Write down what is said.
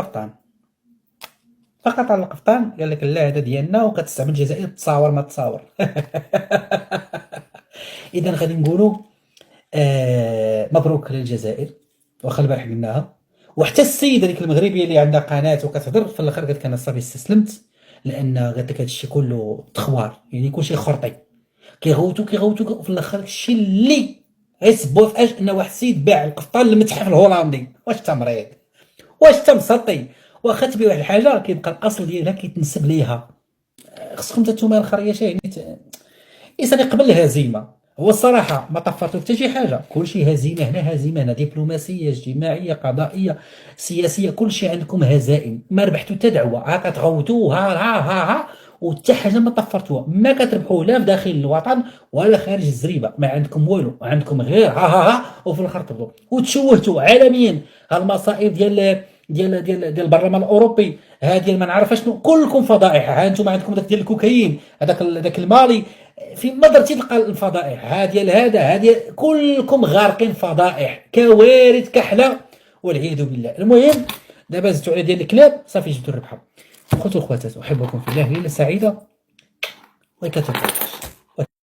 القفطان، فقط على القفطان قال لك لا هذا ديالنا وكتستعمل الجزائر تصاور ما تصاور. اذا غادي نقولوا مبروك للجزائر، واخا البارح قلناها. وحتى السيده ديك المغربيه اللي عندها قناه وكتهضر في الاخر قالت لك انا صافي استسلمت، لان قالت لك هذا الشيء كله تخوار، يعني كلشي خرطي، كيغوتو في الاخر الشيء اللي غيسبوا في ان واحد السيد باع القفطان للمتحف الهولندي. واش انت مريض؟ واش انت مسطي؟ واخا تبيع واحد الحاجه كيبقى الاصل ديالها كيتنسب ليها. خصكم نتوما الخريه يعني الانسان يقبل الهزيمه. هو الصراحه ما طفرتو حتى شي حاجه، كلشي هزيمه هنا هزيمه هنا، دبلوماسيه اجتماعيه قضائيه سياسيه، كلشي عندكم هزائم، ما ربحتوا حتى دعوه، ها كتغوتوا ها وحتى حاجه ما طفرتوها، ما كتربحوا لا في داخل الوطن ولا خارج الزريبه، ما عندكم والو، عندكم غير ها وفي الاخر تبدو وتشوهتوا عالميا. المصائب ديال البرلمان الاوروبي، ها ديال ما نعرف شنو، كلكم فضائح. ها انتم عندكم داك ديال الكوكايين، هذاك المالي، فين ما درتي تلقى الفضائح. ها ديال هذا، ها ديال، كلكم غارقين فضائح، كوارث كحله والعياذ بالله. المهم دابا زدتوا على ديال الكلاب، صافي جبتوا الربحه. اخوتي واخواتات، احبكم في الله، ليله سعيده وكتبقى